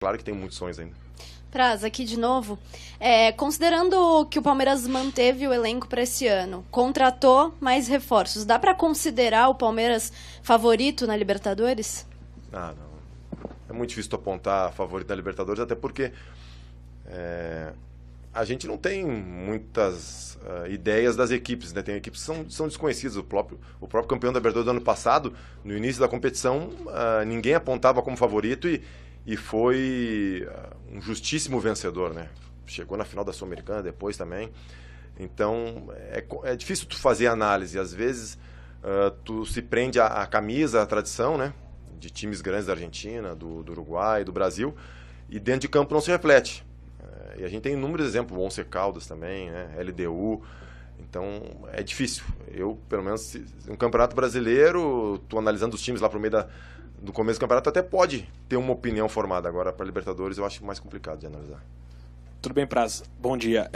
claro que tem muitos sonhos ainda. Praz, aqui de novo. Considerando que o Palmeiras manteve o elenco para esse ano, contratou mais reforços, dá para considerar o Palmeiras favorito na Libertadores? Ah, não. É muito difícil tu apontar favorito na Libertadores, até porque a gente não tem muitas ideias das equipes, né? Tem equipes que são desconhecidas. O próprio campeão da Libertadores do ano passado, no início da competição, ninguém apontava como favorito e foi um justíssimo vencedor, né? Chegou na final da Sul-Americana depois também. Então, é difícil tu fazer análise. Às vezes, tu se prende à camisa, à tradição, né? De times grandes da Argentina, do Uruguai, do Brasil, e dentro de campo não se reflete. E a gente tem inúmeros exemplos, o Once Caldas também, né? LDU. Então, é difícil. Eu, pelo menos, um campeonato brasileiro, tô analisando os times lá pro meio do começo do campeonato, até pode ter uma opinião formada. Agora, para Libertadores, eu acho mais complicado de analisar. Tudo bem, Praz? Bom dia.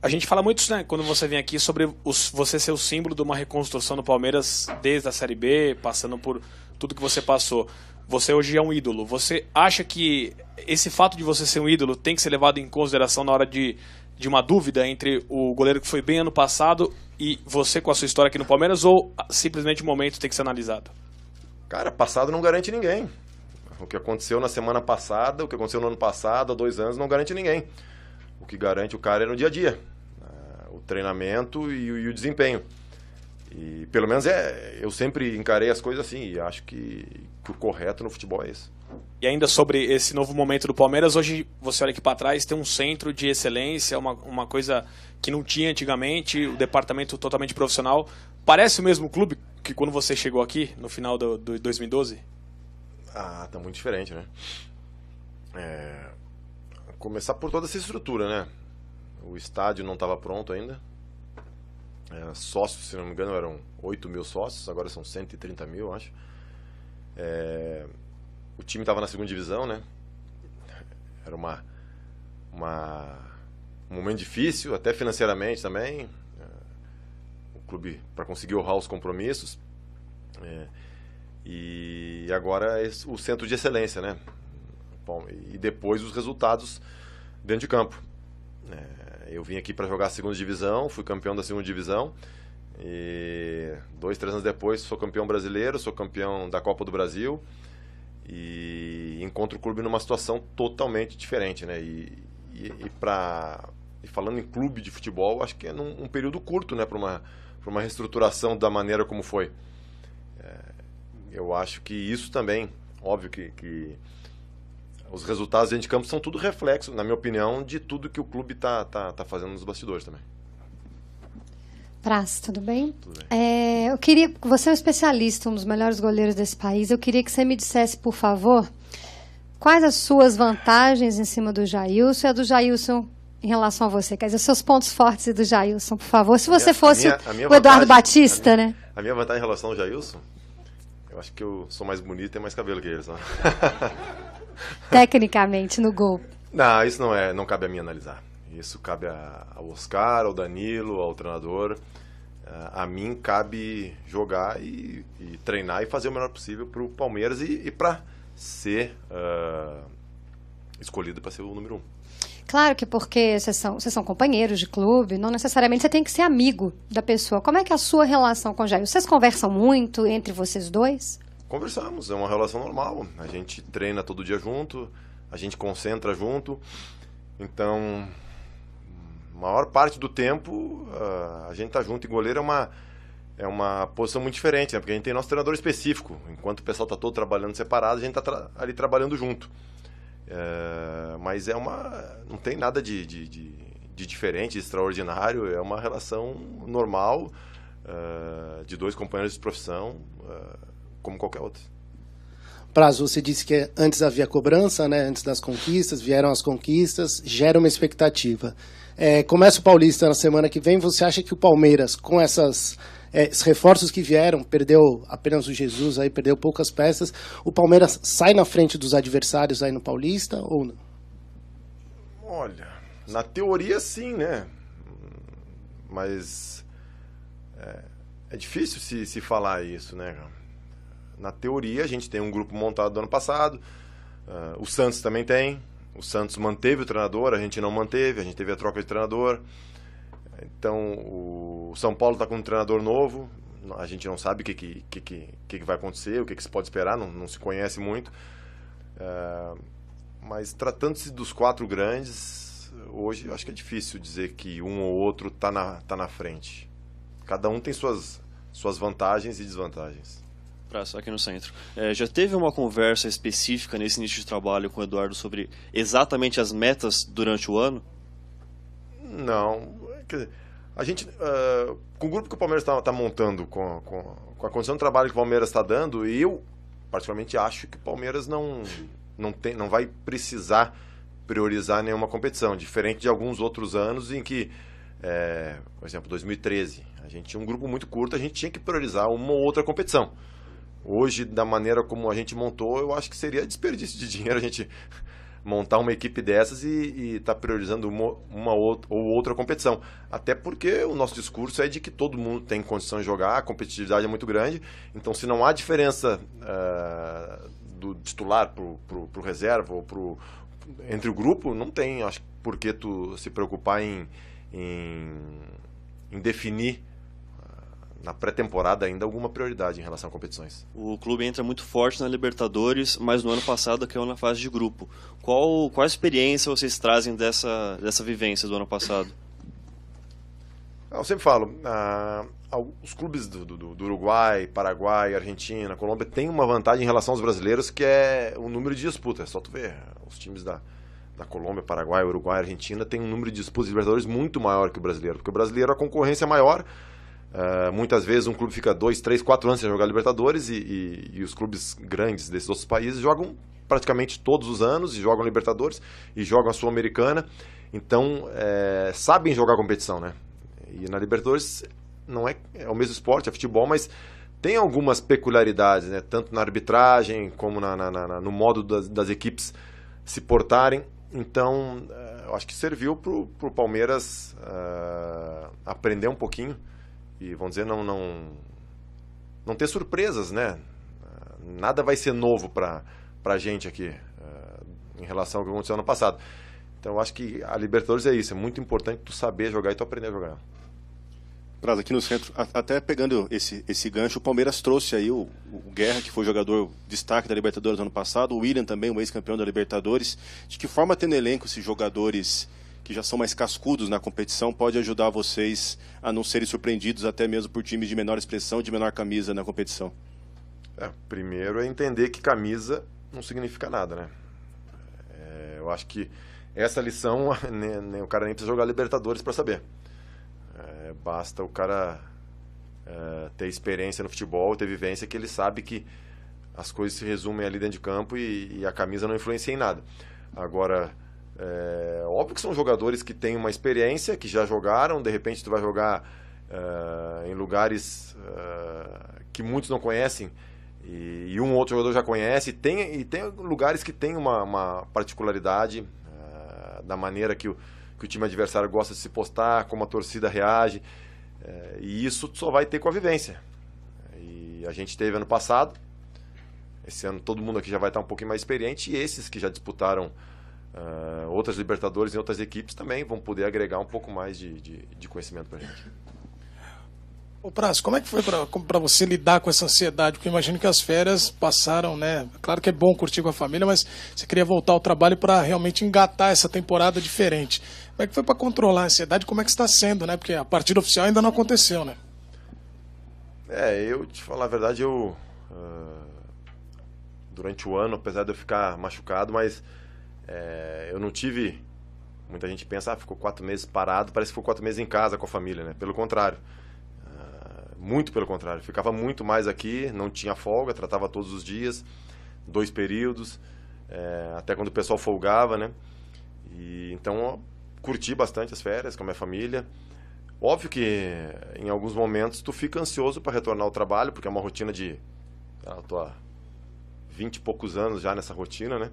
A gente fala muito, né, quando você vem aqui, sobre você ser o símbolo de uma reconstrução do Palmeiras desde a Série B, passando por tudo que você passou. Você hoje é um ídolo. Você acha que esse fato de você ser um ídolo tem que ser levado em consideração na hora de uma dúvida entre o goleiro que foi bem ano passado e você com a sua história aqui no Palmeiras, ou simplesmente o momento tem que ser analisado? Cara, passado não garante ninguém. O que aconteceu na semana passada, o que aconteceu no ano passado, há 2 anos, não garante ninguém. O que garante o cara é no dia a dia. O treinamento e o desempenho. E pelo menos eu sempre encarei as coisas assim, e acho que o correto no futebol é isso. E ainda sobre esse novo momento do Palmeiras, hoje você olha aqui para trás, tem um centro de excelência, uma coisa que não tinha antigamente, o departamento totalmente profissional. Parece o mesmo clube que quando você chegou aqui, no final do 2012? Ah, tá muito diferente, né? Começar por toda essa estrutura, né? O estádio não estava pronto ainda. Sócios, se não me engano, eram 8 mil sócios, agora são 130 mil, acho. O time estava na segunda divisão, né? Era um momento difícil, até financeiramente também. O clube, para conseguir honrar os compromissos. E agora é o centro de excelência, né? Bom, e depois os resultados dentro de campo. Eu vim aqui para jogar a segunda divisão, fui campeão da segunda divisão e 2, 3 anos depois sou campeão brasileiro, sou campeão da Copa do Brasil e encontro o clube numa situação totalmente diferente, né? E falando em clube de futebol, acho que é num período curto, né? Para uma reestruturação da maneira como foi. Eu acho que isso também, óbvio que os resultados dentro de campo são tudo reflexo, na minha opinião, de tudo que o clube tá fazendo nos bastidores também. Praz, tudo bem? Tudo bem. Eu queria, você é um especialista, um dos melhores goleiros desse país, eu queria que você me dissesse, por favor, quais as suas vantagens em cima do Jailson e a do Jailson em relação a você, quer dizer, seus pontos fortes e do Jailson, por favor. Se você fosse o Eduardo Batista, né? A minha vantagem em relação ao Jailson, eu acho que eu sou mais bonito e tenho mais cabelo que ele, só. Tecnicamente, no gol. Não, isso não cabe a mim analisar. Isso cabe ao Oscar, ao Danilo, ao treinador. A mim cabe jogar e treinar e fazer o melhor possível para o Palmeiras e para ser escolhido para ser o número 1. Claro que porque vocês são companheiros de clube, não necessariamente você tem que ser amigo da pessoa. Como é que é a sua relação com o Jair? Vocês conversam muito entre vocês dois? Conversamos, é uma relação normal. A gente treina todo dia junto, a gente concentra junto. Então, a maior parte do tempo a gente tá junto. E goleiro é uma posição muito diferente, né? Porque a gente tem nosso treinador específico. Enquanto o pessoal tá todo trabalhando separado, a gente tá ali trabalhando junto. Mas não tem nada de diferente, de extraordinário. É uma relação normal de 2 companheiros de profissão, como qualquer outro. Praz, você disse que antes havia cobrança, né? Antes das conquistas, vieram as conquistas, gera uma expectativa. Começa o Paulista na semana que vem, você acha que o Palmeiras, com esses reforços que vieram, perdeu apenas o Jesus, aí perdeu poucas peças, o Palmeiras sai na frente dos adversários aí no Paulista ou não? Olha, na teoria sim, né? Mas é difícil se falar isso, né? Na teoria a gente tem um grupo montado do ano passado, O Santos também tem. O Santos manteve o treinador, a gente não manteve, a gente teve a troca de treinador. Então, o São Paulo está com um treinador novo, a gente não sabe o que vai acontecer, o que se pode esperar, não se conhece muito. Mas tratando-se dos 4 grandes, hoje eu acho que é difícil dizer que um ou outro está na frente. Cada um tem suas vantagens e desvantagens. Só aqui no centro. Já teve uma conversa específica nesse início de trabalho com o Eduardo sobre exatamente as metas durante o ano? Não. Quer dizer, a gente, com o grupo que o Palmeiras está montando, com a condição de trabalho que o Palmeiras está dando, eu particularmente acho que o Palmeiras não vai precisar priorizar nenhuma competição, diferente de alguns outros anos em que, por exemplo, 2013, a gente tinha um grupo muito curto, a gente tinha que priorizar uma ou outra competição. Hoje, da maneira como a gente montou, eu acho que seria desperdício de dinheiro a gente montar uma equipe dessas e estar priorizando uma ou outra competição. Até porque o nosso discurso é de que todo mundo tem condição de jogar, a competitividade é muito grande. Então, se não há diferença do titular para o reserva ou entre o grupo, não tem, acho, por que tu se preocupar em definir na pré-temporada ainda alguma prioridade em relação a competições. O clube entra muito forte na Libertadores, mas no ano passado caiu na fase de grupo. Qual a experiência vocês trazem dessa vivência do ano passado? Eu sempre falo, os clubes do Uruguai, Paraguai, Argentina, Colômbia têm uma vantagem em relação aos brasileiros, que é o número de disputas. É só tu ver, os times da Colômbia, Paraguai, Uruguai, Argentina têm um número de disputas de Libertadores muito maior que o brasileiro, porque o brasileiro a concorrência é maior. Muitas vezes um clube fica 2, 3, 4 anos sem jogar Libertadores e os clubes grandes desses outros países jogam praticamente todos os anos e jogam Libertadores e jogam a Sul-Americana. Então, sabem jogar competição, né? E na Libertadores não é o mesmo esporte, é futebol, mas tem algumas peculiaridades, né? Tanto na arbitragem como no modo das equipes se portarem. Então, eu acho que serviu para o Palmeiras aprender um pouquinho e, vamos dizer, não ter surpresas, né? Nada vai ser novo para a gente aqui em relação ao que aconteceu ano passado. Então, eu acho que a Libertadores é isso, é muito importante tu saber jogar e tu aprender a jogar. Praz, aqui no centro, até pegando esse gancho, o Palmeiras trouxe aí o Guerra, que foi jogador destaque da Libertadores ano passado, o William também, o ex-campeão da Libertadores. De que forma, tendo elenco esses jogadores que já são mais cascudos na competição, pode ajudar vocês a não serem surpreendidos até mesmo por times de menor expressão, de menor camisa na competição? Primeiro é entender que camisa não significa nada, né? Eu acho que essa lição o cara nem precisa jogar Libertadores para saber. Basta o cara ter experiência no futebol, ter vivência, que ele sabe que as coisas se resumem ali dentro de campo e a camisa não influencia em nada. Agora, óbvio que são jogadores que têm uma experiência, que já jogaram, de repente tu vai jogar em lugares que muitos não conhecem e um outro jogador já conhece, e tem lugares que tem uma particularidade da maneira que o time adversário gosta de se postar, como a torcida reage, e isso só vai ter com a vivência. E a gente teve ano passado, esse ano todo mundo aqui já vai estar um pouquinho mais experiente, e esses que já disputaram outras Libertadores em outras equipes também vão poder agregar um pouco mais de conhecimento para a gente. Ô Praz, como é que foi para você lidar com essa ansiedade? Porque eu imagino que as férias passaram, né? Claro que é bom curtir com a família, mas você queria voltar ao trabalho para realmente engatar essa temporada diferente. Como é que foi para controlar a ansiedade? Como é que está sendo, né? Porque a partida oficial ainda não aconteceu, né? Eu te falar a verdade, durante o ano, apesar de eu ficar machucado, mas eu não tive... Muita gente pensa, ficou 4 meses parado, parece que ficou 4 meses em casa com a família, né? Pelo contrário. Muito pelo contrário, ficava muito mais aqui, não tinha folga, tratava todos os dias, 2 períodos, até quando o pessoal folgava, né? E então eu curti bastante as férias com a minha família. Óbvio que em alguns momentos tu fica ansioso para retornar ao trabalho, porque é uma rotina eu tô há 20 e poucos anos já nessa rotina, né?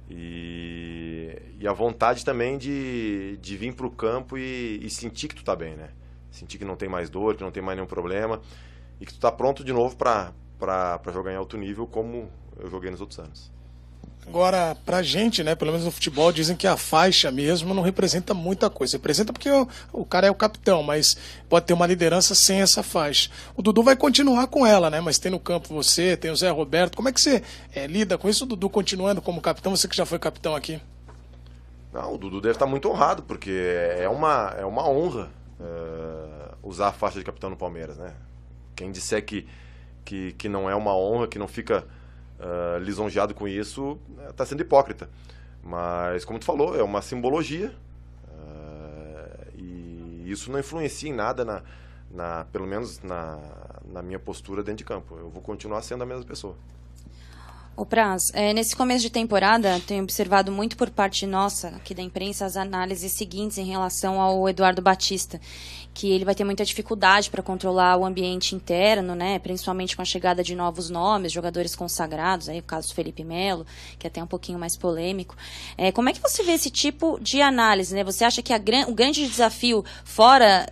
E a vontade também de vir para o campo e sentir que tu tá bem, né? Sentir que não tem mais dor, que não tem mais nenhum problema e que tu tá pronto de novo para jogar em alto nível como eu joguei nos outros anos. Agora, pra gente, né, pelo menos no futebol, dizem que a faixa mesmo não representa muita coisa. Representa porque o cara é o capitão, mas pode ter uma liderança sem essa faixa. O Dudu vai continuar com ela, né? Mas tem no campo você, tem o Zé Roberto. Como é que você lida com isso, o Dudu continuando como capitão? Você que já foi capitão aqui. Não, o Dudu deve estar muito honrado, porque é uma honra usar a faixa de capitão no Palmeiras, né? Quem disser que não é uma honra, que não fica lisonjeado com isso, está sendo hipócrita. Mas, como tu falou, é uma simbologia e isso não influencia em nada, pelo menos na minha postura dentro de campo. Eu vou continuar sendo a mesma pessoa. O Praz, nesse começo de temporada, tenho observado muito por parte nossa, aqui da imprensa, as análises seguintes em relação ao Eduardo Batista, que ele vai ter muita dificuldade para controlar o ambiente interno, né, principalmente com a chegada de novos nomes, jogadores consagrados, aí o caso do Felipe Melo, que é até um pouquinho mais polêmico. Como é que você vê esse tipo de análise, né? Você acha que o grande desafio fora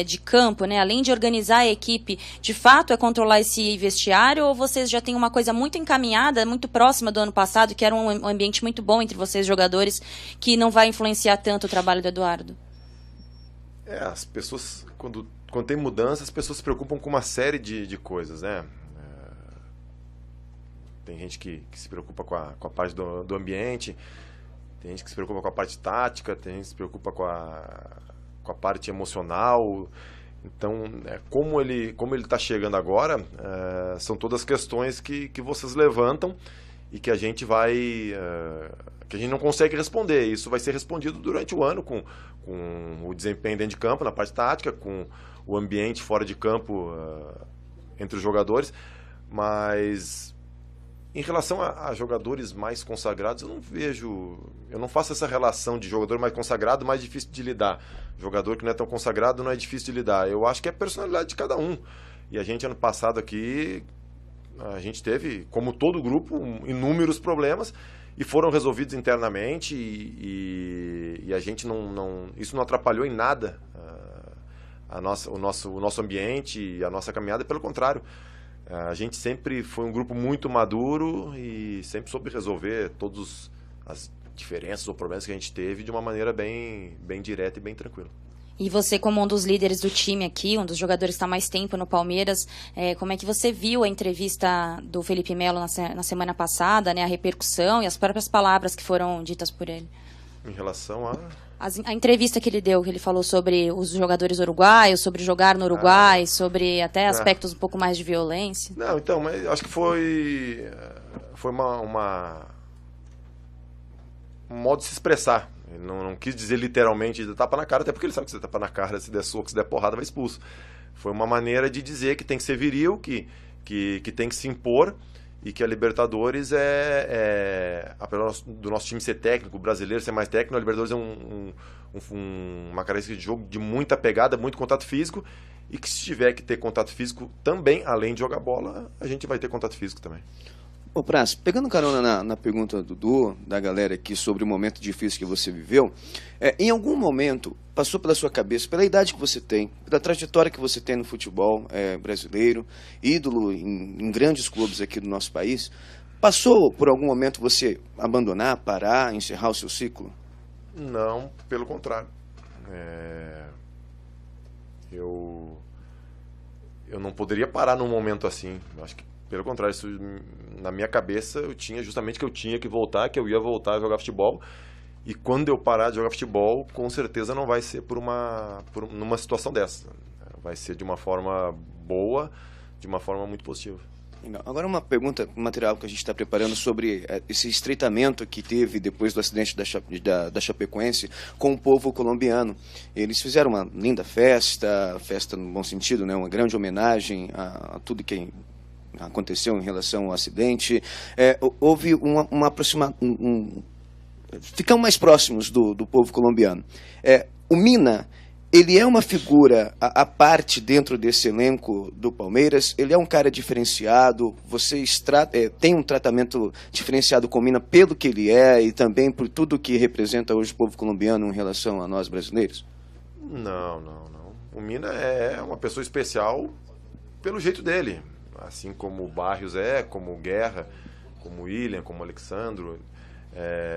de campo, né, além de organizar a equipe, de fato é controlar esse vestiário, ou vocês já têm uma coisa muito encaminhada, muito próxima do ano passado, que era um ambiente muito bom entre vocês jogadores, que não vai influenciar tanto o trabalho do Eduardo? As pessoas, quando tem mudança, as pessoas se preocupam com uma série de coisas, né? Tem gente que se preocupa com a parte do ambiente, tem gente que se preocupa com a parte tática, tem gente que se preocupa com a parte emocional. Então, como ele está chegando agora, são todas questões que vocês levantam e que a gente que a gente não consegue responder. Isso vai ser respondido durante o ano com o desempenho dentro de campo, na parte tática, com o ambiente fora de campo entre os jogadores. Mas em relação a jogadores mais consagrados, eu não faço essa relação de jogador mais consagrado mais difícil de lidar. Jogador que não é tão consagrado não é difícil de lidar. Eu acho que é a personalidade de cada um. E a gente, ano passado aqui, a gente teve, como todo grupo, inúmeros problemas e foram resolvidos internamente e a gente isso não atrapalhou em nada o nosso ambiente e a nossa caminhada. Pelo contrário, a gente sempre foi um grupo muito maduro e sempre soube resolver todas as diferenças ou problemas que a gente teve de uma maneira bem direta e bem tranquila. E você, como um dos líderes do time aqui, um dos jogadores que está mais tempo no Palmeiras, como é que você viu a entrevista do Felipe Melo na semana passada, né, a repercussão e as próprias palavras que foram ditas por ele? Em relação a entrevista que ele deu, que ele falou sobre os jogadores uruguaios, sobre jogar no Uruguai, sobre até aspectos um pouco mais de violência. Não, então, mas acho que foi um modo de se expressar. Ele não quis dizer literalmente de tapa na cara, até porque ele sabe que se tapa na cara, se der soco, se der porrada, vai expulso. Foi uma maneira de dizer que tem que ser viril, que tem que se impor e que a Libertadores apesar do nosso time ser técnico, o brasileiro ser mais técnico, a Libertadores é uma característica de jogo de muita pegada, muito contato físico, e que se tiver que ter contato físico também, além de jogar bola, a gente vai ter contato físico também. Ô Praz, pegando carona na pergunta do Dudu, da galera aqui, sobre o momento difícil que você viveu, em algum momento passou pela sua cabeça, pela idade que você tem, pela trajetória que você tem no futebol brasileiro, ídolo em grandes clubes aqui do nosso país, passou por algum momento você abandonar, parar, encerrar o seu ciclo? Não, pelo contrário. Eu não poderia parar num momento assim. Eu acho que pelo contrário, isso, na minha cabeça eu tinha justamente que eu tinha que voltar, que eu ia voltar a jogar futebol. E quando eu parar de jogar futebol, com certeza não vai ser numa situação dessa. Vai ser de uma forma boa, de uma forma muito positiva. Agora uma pergunta material que a gente está preparando sobre esse estreitamento que teve depois do acidente da Chapecoense com o povo colombiano. Eles fizeram uma linda festa no bom sentido, né? Uma grande homenagem a tudo que aconteceu em relação ao acidente. Houve uma aproximação, ficamos mais próximos do povo colombiano. O Mina, ele é uma figura à parte dentro desse elenco do Palmeiras, ele é um cara diferenciado, vocês têm um tratamento diferenciado com o Mina pelo que ele é e também por tudo que representa hoje o povo colombiano em relação a nós brasileiros? Não. O Mina é uma pessoa especial pelo jeito dele, assim como o Barrios como o Guerra, como o William, como o Alexandro.